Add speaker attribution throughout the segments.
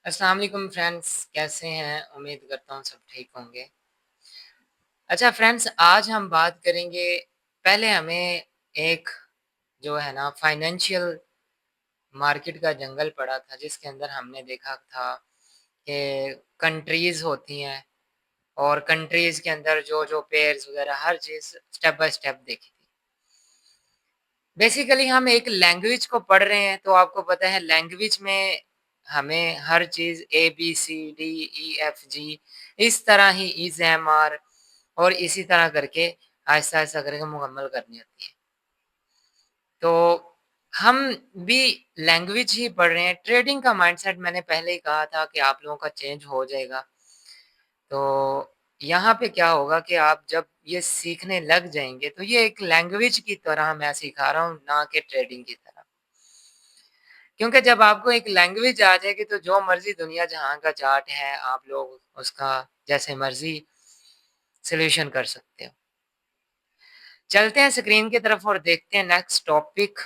Speaker 1: अस्सलाम वालेकुम फ्रेंड्स, कैसे हैं? उम्मीद करता हूँ सब ठीक होंगे। अच्छा फ्रेंड्स, आज हम बात करेंगे। पहले हमें एक जो है ना फाइनेंशियल मार्केट का जंगल पड़ा था, जिसके अंदर हमने देखा था कि कंट्रीज़ होती हैं और कंट्रीज़ के अंदर जो पेयर्स वगैरह हर चीज़ स्टेप बाय स्टेप देखी थी। बेसिकली हम एक लैंग्वेज को पढ़ रहे हैं, तो आपको पता है लैंग्वेज में हमें हर चीज़ A B C D E F G इस तरह ही एम आर और इसी तरह करके आहिस्ता आहिस्ता करके मुकम्मल करनी होती है। तो हम भी लैंग्वेज ही पढ़ रहे हैं। ट्रेडिंग का माइंडसेट मैंने पहले ही कहा था कि आप लोगों का चेंज हो जाएगा। तो यहाँ पे क्या होगा कि आप जब ये सीखने लग जाएँगे, तो ये एक लैंग्वेज की तरह मैं सिखा रहा हूँ, ना कि ट्रेडिंग की तरह। क्योंकि जब आपको एक लैंग्वेज आ जाएगी, तो जो मर्ज़ी दुनिया जहाँ का चार्ट है, आप लोग उसका जैसे मर्ज़ी सॉल्यूशन कर सकते हो। चलते हैं स्क्रीन की तरफ और देखते हैं नेक्स्ट टॉपिक,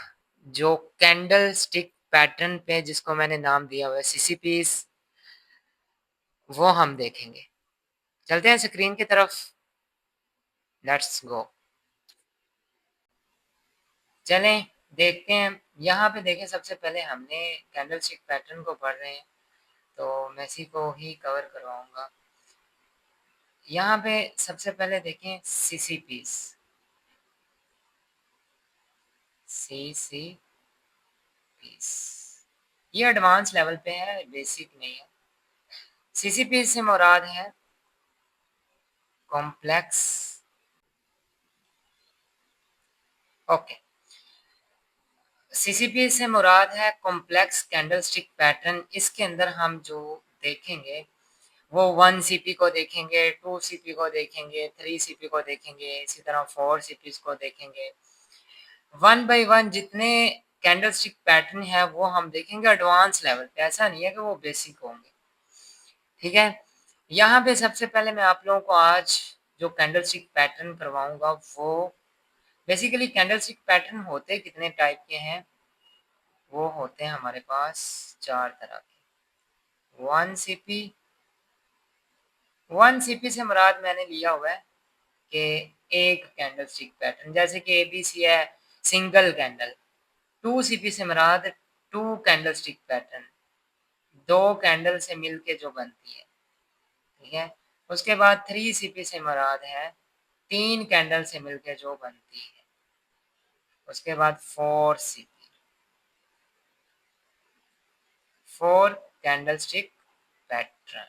Speaker 1: जो कैंडल स्टिक पैटर्न पे जिसको मैंने नाम दिया हुआ है सीसीपीज़, वो हम देखेंगे। चलते हैं स्क्रीन की तरफ, लेट्स गो। चलें देखते हैं। यहाँ पे देखें, सबसे पहले हमने कैंडल स्टिक पैटर्न को पढ़ रहे हैं, तो मैं इसी को ही कवर करवाऊँगा। यहाँ पे सबसे पहले देखें सीसीपीज़, सीसीपीज़। ये एडवांस लेवल पे है, बेसिक नहीं है। सीसीपीज़ से मुराद है कॉम्प्लेक्स। ओके, सीसीपी से मुराद है कॉम्प्लेक्स कैंडलस्टिक पैटर्न। इसके अंदर हम जो देखेंगे वो 1 सीपी को देखेंगे, 2 सीपी को देखेंगे, 3 सीपी को देखेंगे, इसी तरह 4 सीपीज़ को देखेंगे। वन बाय वन जितने कैंडलस्टिक पैटर्न है वो हम देखेंगे एडवांस लेवल पे। ऐसा नहीं है कि वो बेसिक होंगे, ठीक है। यहाँ पे सबसे पहले मैं आप लोगों को आज जो कैंडलस्टिक पैटर्न करवाऊंगा वो बेसिकली कैंडलस्टिक पैटर्न होते कितने टाइप के हैं। वो होते हैं हमारे पास 4 तरह के। 1 सीपी, 1 सीपी से मुराद मैंने लिया हुआ है कि एक कैंडलस्टिक पैटर्न, जैसे कि एबीसी है सिंगल कैंडल। 2 सीपी से मुराद 2 कैंडलस्टिक पैटर्न, 2 कैंडल से मिलके जो बनती है, ठीक है। उसके बाद 3 सीपी से मुराद है 3 कैंडल से मिलके जो बनती है। उसके बाद 4 CP, 4 candlestick pattern.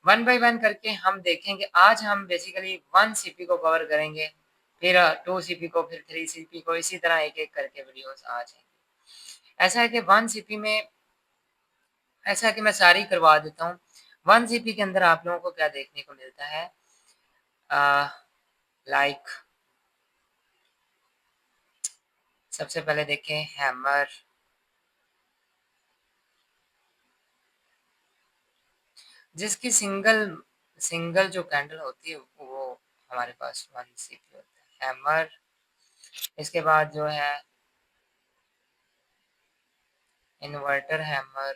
Speaker 1: One by one करके हम देखेंगे। आज हम बेसिकली 1 सीपी को कवर करेंगे, फिर 2 सीपी को, फिर 3 सीपी को, इसी तरह एक-एक करके वीडियोस आ जाएँगे। ऐसा है कि 1 सीपी में ऐसा है कि मैं सारी करवा देता हूँ। 1 सीपी के अंदर आप लोगों को क्या देखने को मिलता है, अ, लाइक सबसे पहले देखें हैमर, जिसकी सिंगल सिंगल जो कैंडल होती है वो हमारे पास 1 सीपी होता है, हैमर। इसके बाद जो है इन्वर्टर हैमर,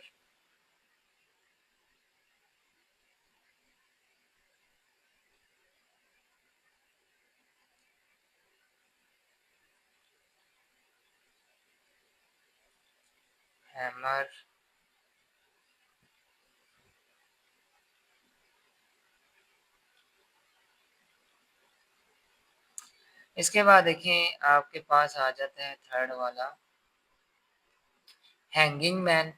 Speaker 1: हैमर। इसके बाद देखें आपके पास आ जाता है थर्ड वाला, हैंगिंग मैन।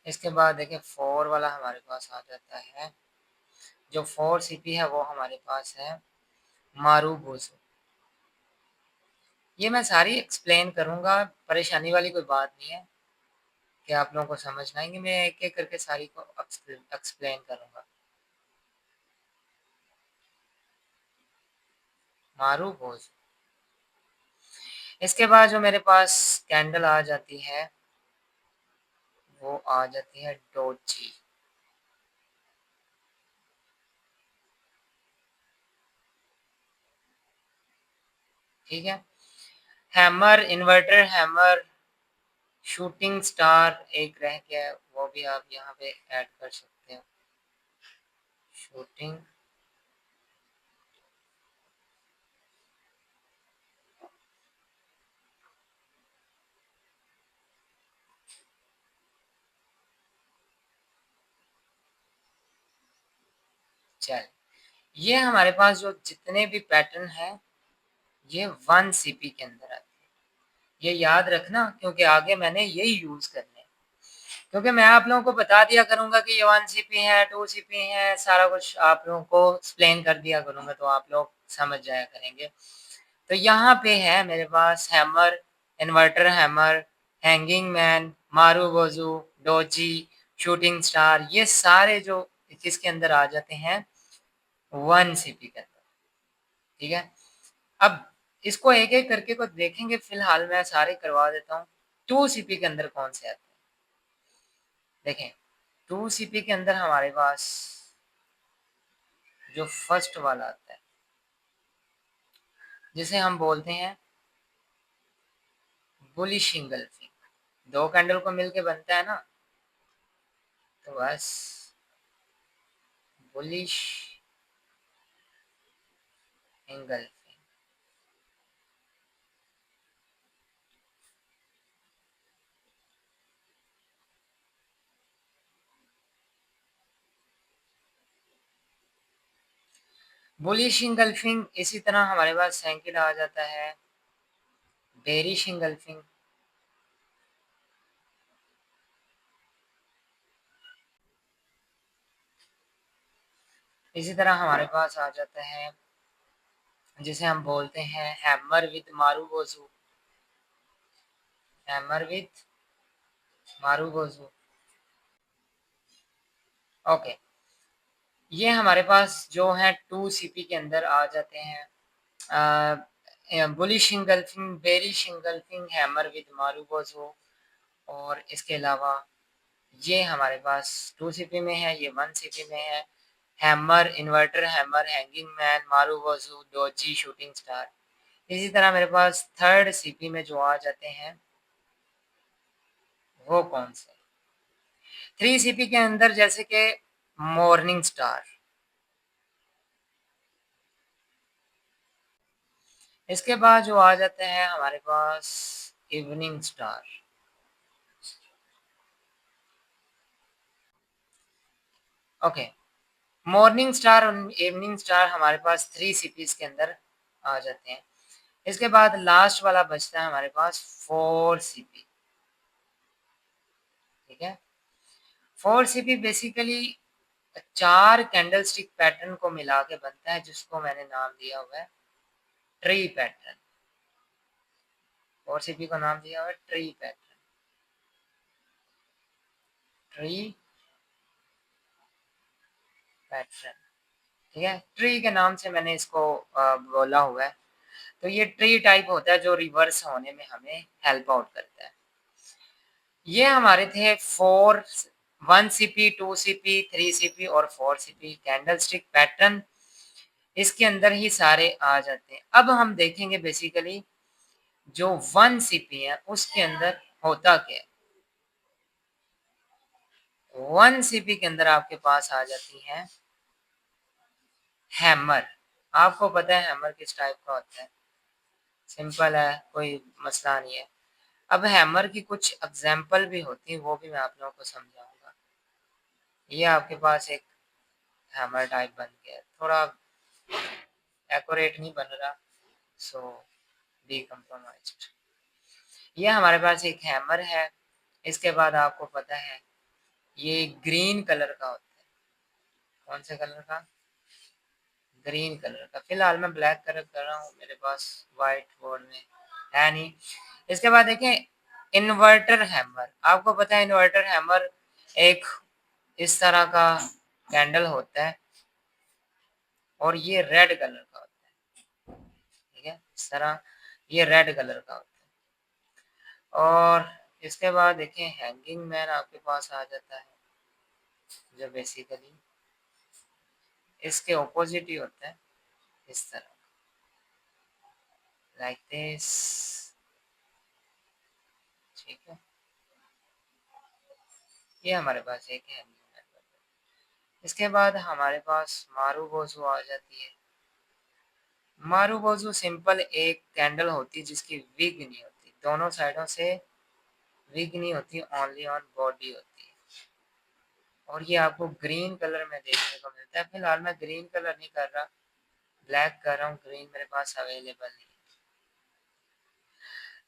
Speaker 1: इसके बाद देखिए 4 वाला हमारे पास आ जाता है। जो 4 सीपी है वो हमारे पास है मारूबोजो। ये मैं सारी एक्सप्लेन करूँगा, परेशानी वाली कोई बात नहीं है कि आप लोगों को समझ ना आएँगे। मैं एक-एक करके सारी को एक्सप्लेन करूँगा। मारूबोजो। इसके बाद जो मेरे पास कैंडल आ जाती है वो आ जाती है डोजी। ठीक है, hammer, inverter hammer, shooting star एक रह गया है, वो भी आप यहाँ पे ऐड कर सकते हो। शूटिंग चल, ये हमारे पास जो जितने भी पैटर्न हैं ये 1 CP के अंदर आते हैं। ये याद रखना क्योंकि आगे मैंने यही यूज करने हैं। क्योंकि मैं आप लोगों को बता दिया करूंगा कि ये 1 CP है, 2 CP है, सारा कुछ आप लोगों को एक्सप्लेन कर दिया करूंगा तो आप लोग समझ जाया करेंगे। तो यहाँ पे है मेरे पास hammer, inverter hammer, hanging man, marubozu, doji, shooting star, ये सारे जो किसके अंदर आ जाते हैं 1 CP के अंदर। ठीक है, अब इसको एक एक करके को देखेंगे, फिलहाल मैं सारे करवा देता हूँ। 2 CP के अंदर कौन से आते हैं देखें। 2 CP के अंदर हमारे पास जो फर्स्ट वाला आता है जिसे हम बोलते हैं बुलिश इंगल्फिंग, 2 कैंडल को मिलके बनता है ना, तो बस बुलिश इंगल्फिंग। बुलिश इंगल्फिंग इसी तरह हमारे पास सैंकिड आ जाता है, बेरिश इंगल्फिंग, इसी तरह हमारे पास आ जाता है जिसे हम बोलते हैं hammer with marubozu, hammer with marubozu. Okay, ये हमारे पास जो है 2 CP के अंदर आ जाते हैं bullish engulfing, bearish engulfing, hammer with marubozu. और इसके अलावा ये हमारे पास 2 CP में है, ये 1 CP में है, hammer, inverter hammer, hanging man, marubozu, doji, shooting star. इसी तरह मेरे पास 3rd CP में जो आ जाते हैं वो कौन से 3 CP के अंदर, जैसे कि मॉर्निंग स्टार। इसके बाद जो आ जाते हैं हमारे पास evening star. Okay, morning star और इवनिंग स्टार हमारे पास 3 CPs के अंदर आ जाते हैं। इसके बाद लास्ट वाला बचता है हमारे पास 4 CP। ठीक है, 4 CP basically 4 candle stick pattern को मिला के बनता है, जिसको मैंने नाम दिया हुआ है ट्री पैटर्न। 4 CP को नाम दिया हुआ है ट्री पैटर्न, ट्री पैटर्न। ठीक है, ट्री के नाम से मैंने इसको बोला हुआ है। तो ये ट्री टाइप होता है जो रिवर्स होने में हमें हेल्प आउट करता है। ये हमारे थे 1 CP, 2 CP, 3 CP और 4 CP कैंडल स्टिक पैटर्न। इसके अंदर ही सारे आ जाते हैं। अब हम देखेंगे बेसिकली जो 1 CP है उसके अंदर होता क्या है। 1 CP के अंदर आपके पास आ जाती है हैमर। आपको पता है हैमर किस टाइप का होता है, सिंपल है, कोई मसला नहीं है। अब हैमर की कुछ एग्जाम्पल भी होती है, वो भी मैं आप लोगों को समझाऊंगा। ये आपके पास एक हैमर टाइप बन गया, थोड़ा एक्यूरेट नहीं बन रहा, सो बी कंप्रोमाइज्ड। ये हमारे पास एक हैमर है। इसके बाद आपको पता है ये ग्रीन कलर का होता है। कौन से कलर का? ग्रीन कलर का। फिलहाल मैं ब्लैक कलर कर रहा हूँ, मेरे पास वाइट बोर्ड में है नहीं। इसके बाद देखें इन्वर्टर हैमर। आपको पता है इन्वर्टर हैमर एक इस तरह का कैंडल होता है और ये रेड कलर का होता है। ठीक है, इस तरह ये रेड कलर का होता है। और इसके बाद देखिए हैंगिंग मैन आपके पास आ जाता है, जो बेसिकली इसके ऑपोजिट ही होता है, इस तरह, लाइक दिस। ठीक है, ये हमारे पास एक हैंगिंग मैन। इसके बाद हमारे पास मारू बोझू आ जाती है। मारू बोझू सिंपल एक कैंडल होती है जिसकी विग नहीं होती, दोनों साइडों से विग नहीं होती, ओनली ऑन बॉडी होती है। और ये आपको ग्रीन कलर में देखने को मिलता है। फिलहाल मैं ग्रीन कलर नहीं कर रहा, ब्लैक कर रहा हूँ, ग्रीन मेरे पास अवेलेबल नहीं है।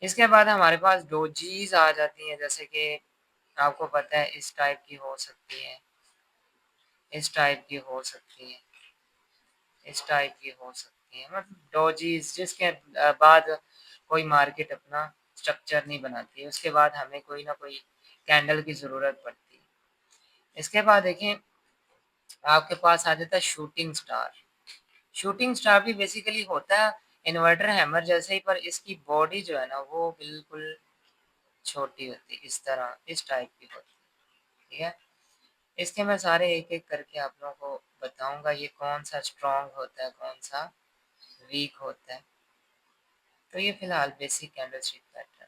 Speaker 1: इसके बाद हमारे पास डोजीज आ जाती हैं, जैसे कि आपको पता है इस टाइप की हो सकती है, इस टाइप की हो सकती है, इस टाइप की हो सकती है, मतलब डोजीज जिसके बाद कोई मार्केट अपना स्ट्रक्चर नहीं बनाती है, उसके बाद हमें कोई ना कोई कैंडल की ज़रूरत पड़ती है। इसके बाद देखें आपके पास आ जाता है शूटिंग स्टार। शूटिंग स्टार भी बेसिकली होता है इन्वर्टर हैमर जैसे ही, पर इसकी बॉडी जो है ना वो बिल्कुल छोटी होती है, इस तरह, इस टाइप की होती है। ठीक है, इसके मैं सारे एक एक करके आप लोगों को बताऊंगा, ये कौन सा स्ट्रॉन्ग होता है, कौन सा वीक होता है। तो ये फिलहाल बेसिक कैंडल स्टिक पैटर्न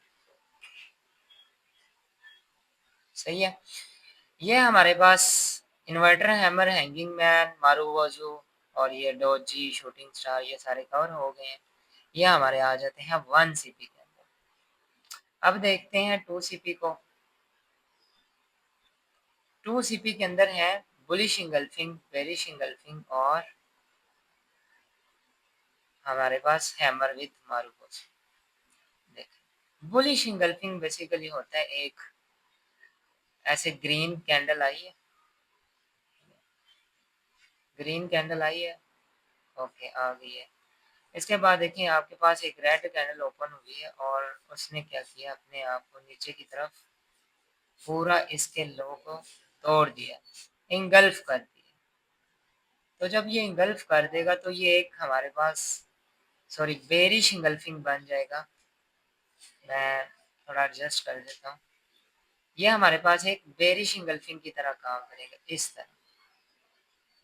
Speaker 1: सही है। ये हमारे पास इन्वर्टर हैमर, हैंगिंग मैन, मारू वजू और ये डोजी, शूटिंग स्टार, ये सारे कवर हो गए हैं। ये हमारे आ जाते हैं 1 CP के अंदर। अब देखते हैं 2 CP को। 2 CP के अंदर है बुलिश इंगल्फिंग, बेरिश इंगल्फिंग और हमारे पास हैमर विद मारूकोस। देखिए बुलिश इंगल्फिंग बेसिकली होता है एक ऐसे ग्रीन कैंडल आई है, ग्रीन कैंडल आई है, ओके आ गई है। इसके बाद देखिए आपके पास एक रेड कैंडल ओपन हुई है और उसने क्या किया, अपने आप को नीचे की तरफ पूरा इसके लो को तोड़ दिया, इंगल्फ कर दिया। तो जब ये इंगल्फ कर देगा तो ये एक हमारे पास सॉरी बेरिश इंगल्फिंग बन जाएगा। मैं थोड़ा एडजस्ट कर देता हूँ। ये हमारे पास एक बेरिश इंगल्फिंग की तरह काम करेगा, इस तरह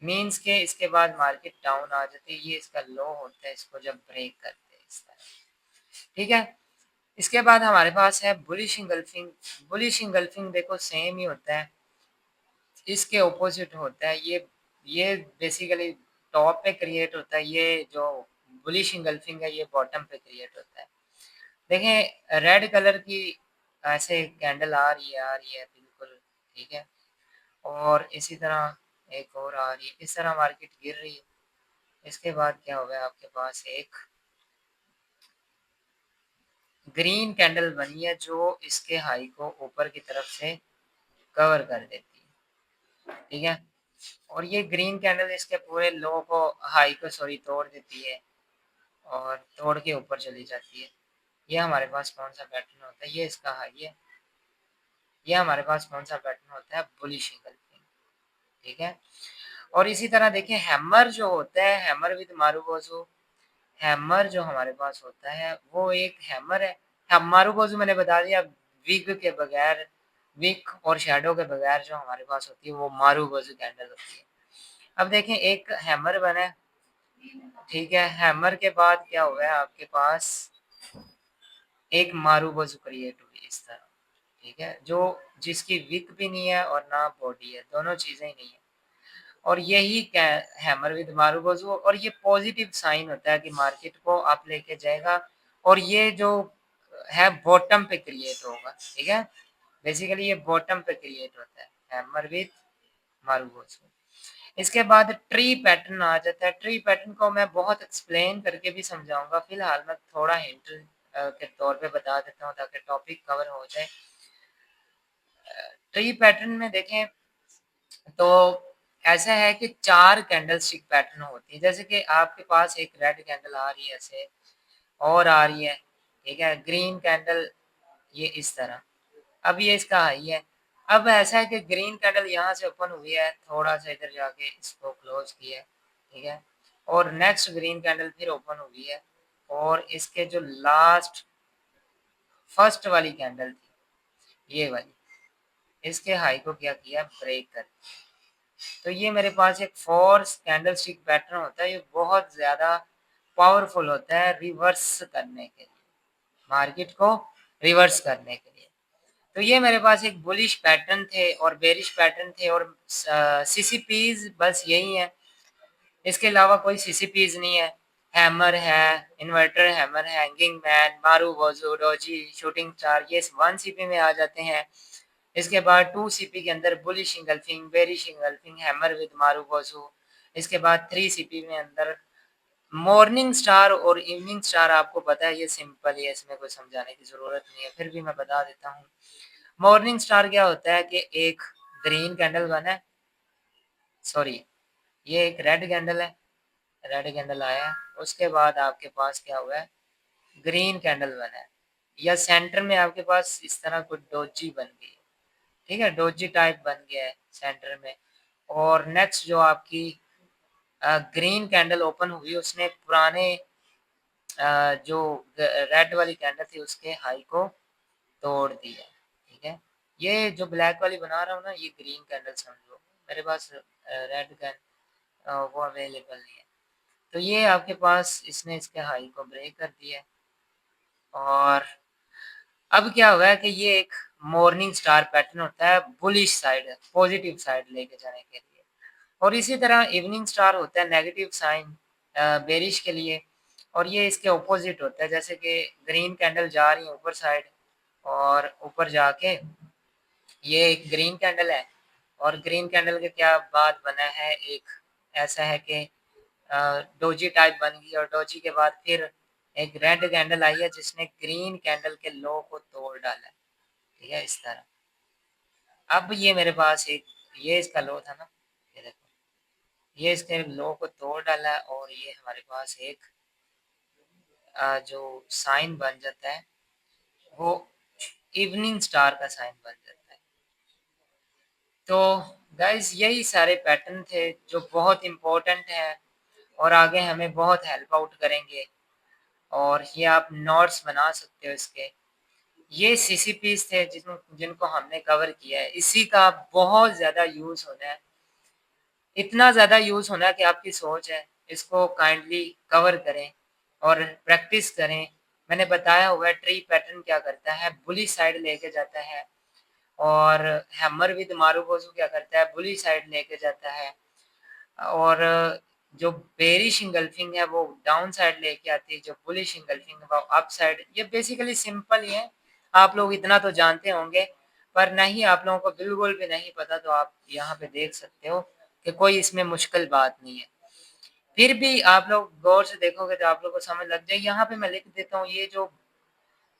Speaker 1: मीन्स के इसके बाद मार्केट डाउन आ जाती है, ये इसका लो होता है, इसको जब ब्रेक करते हैं इस तरह। ठीक है, इसके बाद हमारे पास है बुलिश इंगल्फिंग। बुलिश इंगल्फिंग देखो सेम ही होता है, इसके ऑपोजिट होता है। ये बेसिकली टॉप पे क्रिएट होता है, ये जो बुलिश इंगल्फिंग है ये बॉटम पे क्रिएट होता है। देखें रेड कलर की ऐसे कैंडल आ रही है, आ रही है बिल्कुल, ठीक है, और इसी तरह एक और आ रही है, इस तरह मार्केट गिर रही है। इसके बाद क्या होगा, आपके पास एक ग्रीन कैंडल बनी है जो इसके हाई को ऊपर की तरफ से कवर कर देती है। ठीक है, और ये ग्रीन कैंडल इसके पूरे लो को हाई को सॉरी तोड़ देती है और तोड़ के ऊपर चली जाती है। ये हमारे पास कौन सा पैटर्न होता है, ये इसका हाई है। ये हमारे पास कौन सा पैटर्न होता है, बुलिश इंगल्फिंग। ठीक है, और इसी तरह देखिए हैमर जो होता है, हैमर विद मारूबोजू, हैमर जो हमारे पास होता है वो एक हैमर है। मारूबोजू मैंने बता दिया, विग के बगैर, विग और शेडो के बगैर जो हमारे पास होती है वो मारूबोजू कैंडल होती है। अब देखें एक हैमर बना है, ठीक है, हैमर के बाद क्या हुआ है, आपके पास एक मारूबोजू क्रिएट हुई इस तरह। ठीक है, जो जिसकी विक भी नहीं है और ना बॉडी है, दोनों चीजें ही नहीं है। और यही हैमर विद मारूबोजू, और ये पॉजिटिव साइन होता है कि मार्केट को आप लेके जाएगा। और ये जो है बॉटम पे क्रिएट होगा। ठीक है, बेसिकली ये बॉटम पे क्रिएट होता है हैमर विद मारूबोजू। इसके बाद ट्री पैटर्न आ जाता है। ट्री पैटर्न को मैं बहुत एक्सप्लेन करके भी समझाऊंगा, फिलहाल मैं थोड़ा हिंट के तौर पे बता देता हूँ ताकि टॉपिक कवर हो जाए। ट्री पैटर्न में देखें तो ऐसा है कि 4 कैंडल स्टिक पैटर्न होती है, जैसे कि आपके पास एक रेड कैंडल आ रही है ऐसे और आ रही है, ठीक है, ग्रीन कैंडल ये इस तरह। अब ये इसका हाई है। अब ऐसा है कि ग्रीन कैंडल यहाँ से ओपन हुई है, थोड़ा सा इधर जाके इसको क्लोज किया है, ठीक है, और नेक्स्ट ग्रीन कैंडल फिर ओपन हुई है और इसके जो लास्ट फर्स्ट वाली कैंडल थी ये वाली, इसके हाई को क्या किया, ब्रेक कर। तो ये मेरे पास एक फोर्स कैंडलस्टिक पैटर्न होता है, ये बहुत ज़्यादा पावरफुल होता है रिवर्स करने के लिए, मार्केट को रिवर्स करने के लिए। तो ये मेरे पास एक बुलिश पैटर्न थे और बेरिश पैटर्न थे और सीसीपीज बस यही है, इसके अलावा कोई सीसीपीज नहीं है। हैमर है, इन्वर्टर हैमर है, हैंगिंग मैन, मारू वोजो, डोजी, शूटिंग स्टार, ये 1 सीपी में आ जाते हैं। इसके बाद 2 सीपी के अंदर bullish engulfing, bearish engulfing, hammer with मारू वोजो। इसके बाद 3 सीपी में अंदर मॉर्निंग स्टार और इवनिंग स्टार, आपको पता है ये सिंपल है, इसमें कोई समझाने की ज़रूरत नहीं है, फिर भी मैं बता देता हूँ। मॉर्निंग स्टार क्या होता है कि एक ग्रीन कैंडल बना है, सॉरी ये एक रेड कैंडल है, रेड कैंडल आया है, उसके बाद आपके पास क्या हुआ है, ग्रीन कैंडल बना है, या सेंटर में आपके पास इस तरह कुछ डोजी बन गई है, ठीक है, डोजी टाइप बन गया है सेंटर में। और नेक्स्ट जो आपकी ग्रीन कैंडल ओपन हुई, उसने पुराने जो रेड वाली कैंडल थी उसके हाई को तोड़ दिया, ठीक है। ये जो ब्लैक वाली बना रहा हूँ ना, ये ग्रीन कैंडल समझो, मेरे पास रेड कैंडल वो अवेलेबल नहीं है। तो ये आपके पास इसने इसके हाई को ब्रेक कर दिया है। और अब क्या हुआ है कि ये एक मॉर्निंग स्टार पैटर्न होता है बुलिश साइड, पॉजिटिव साइड लेके जाने के लिए। और इसी तरह इवनिंग स्टार होता है नेगेटिव साइन, बेरिश के लिए, और ये इसके ऑपोजिट होता है, जैसे कि ग्रीन कैंडल जा रही है ऊपर साइड, और ऊपर जाके ये एक ग्रीन कैंडल है, और ग्रीन कैंडल के क्या बाद बना है, एक ऐसा है कि डोजी टाइप बन गई, और डोजी के बाद फिर एक रेड कैंडल आई है जिसने ग्रीन कैंडल के लो को तोड़ डाला है, ठीक है, इस तरह। अब ये मेरे पास एक, ये इसका लो था ना, ये देखो, ये इसके लो को तोड़ डाला है, और ये हमारे पास एक जो साइन बन जाता है वो इवनिंग स्टार का साइन बन जाता है। तो गाइस यही सारे पैटर्न थे जो बहुत इम्पोर्टेंट हैं और आगे हमें बहुत हेल्प आउट करेंगे, और ये आप नोट्स बना सकते हो इसके। ये सीसीपीस थे जिनको हमने कवर किया है, इसी का बहुत ज़्यादा यूज़ होना है, इतना ज़्यादा यूज़ होना है कि आपकी सोच है, इसको काइंडली कवर करें और प्रैक्टिस करें। मैंने बताया हुआ है ट्री पैटर्न क्या करता है, बुलिश साइड लेके जाता है, और हैमर विद मारूबोजू क्या करता है, बुलिश साइड लेके जाता है, और जो बेरिश इंगल्फिंग है वो डाउन साइड लेके आती है, जो बुलिश इंगल्फिंग है वो अप साइड। ये बेसिकली सिंपल ही है, आप लोग इतना तो जानते होंगे, पर नहीं आप लोगों को बिल्कुल भी नहीं पता तो आप यहाँ पे देख सकते हो कि कोई इसमें मुश्किल बात नहीं है। फिर भी आप लोग गौर से देखोगे तो आप लोग को समझ लग जाए। यहाँ पे मैं लिख देता हूँ, ये जो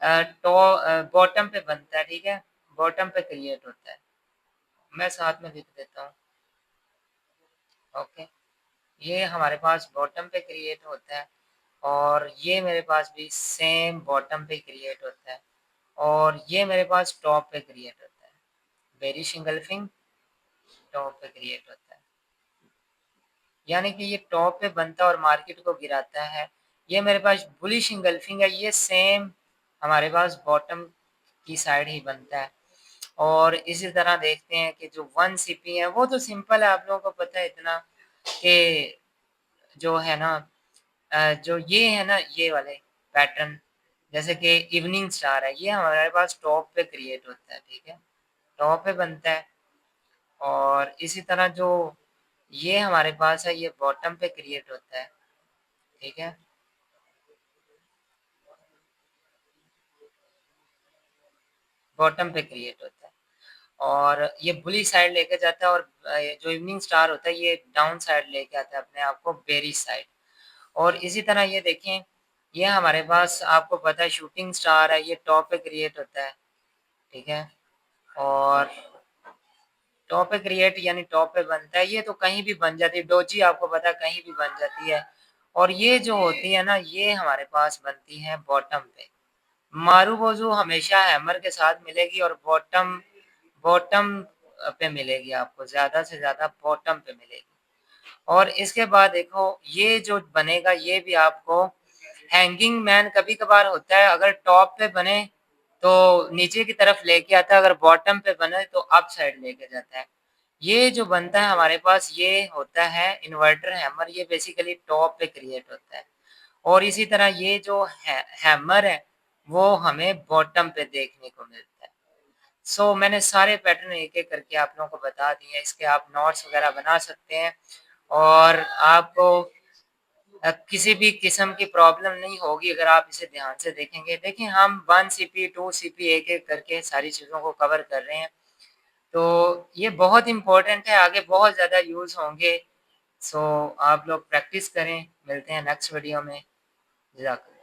Speaker 1: बॉटम पे बनता है, ठीक है, बॉटम पे क्रिएट होता है, मैं साथ में लिख देता हूँ, ओके। ये हमारे पास बॉटम पे क्रिएट होता है, और ये मेरे पास भी सेम बॉटम पे क्रिएट होता है, और ये मेरे पास टॉप पे क्रिएट होता है, बेरिश इंगल्फिंग टॉप पे क्रिएट होता है, यानी कि ये टॉप पे बनता है और मार्केट को गिराता है। ये मेरे पास बुलिश इंगल्फिंग है, ये सेम हमारे पास बॉटम की साइड ही बनता है। और इसी तरह देखते हैं कि जो 1 सीपी है वो तो सिंपल है, आप लोगों को पता है इतना कि जो है ना जो ये है ना, ये वाले पैटर्न, जैसे कि इवनिंग स्टार है, ये हमारे पास टॉप पे क्रिएट होता है, ठीक है, टॉप पे बनता है। और इसी तरह जो ये हमारे पास है ये बॉटम पे क्रिएट होता है, ठीक है, बॉटम पे क्रिएट होता है, और ये बुली साइड लेके जाता है, और जो इवनिंग स्टार होता है ये डाउन साइड लेके आता है अपने आप को, बेरिश साइड। और इसी तरह ये देखें, ये हमारे पास आपको पता है शूटिंग स्टार है, ये टॉप पे क्रिएट होता है, ठीक है, और टॉप पे क्रिएट यानी टॉप पे बनता है, ये तो कहीं भी बन जाती है, डोजी आपको पता है कहीं भी बन जाती है। और ये जो होती है ना, ये हमारे पास बनती है बॉटम पे, मारूबोजू हमेशा हैमर के साथ मिलेगी, और बॉटम बॉटम पे मिलेगी, आपको ज़्यादा से ज़्यादा बॉटम पे मिलेगी। और इसके बाद देखो ये जो बनेगा ये भी आपको हैंगिंग मैन कभी कभार होता है, अगर टॉप पे बने तो नीचे की तरफ लेके आता है, अगर बॉटम पे बने तो अप साइड लेके जाता है। ये जो बनता है हमारे पास ये होता है इन्वर्टर हैमर, ये बेसिकली टॉप पे क्रिएट होता है। और इसी तरह ये जो है हैमर है, वो हमें बॉटम पे देखने को मिलता है। मैंने सारे पैटर्न एक-एक करके आप लोगों को बता दिए हैं, इसके आप नोट्स वगैरह बना सकते हैं और आपको किसी भी किस्म की प्रॉब्लम नहीं होगी अगर आप इसे ध्यान से देखेंगे। देखिए हम 1 सीपी, 2 सीपी एक-एक करके सारी चीज़ों को कवर कर रहे हैं। तो ये बहुत इम्पोर्टेंट है, आगे बहुत ज़्यादा यूज़ होंगे। आप लोग प्रैक्टिस करें, मिलते हैं नेक्स्ट वीडियो में। जज़ाकल्लाह।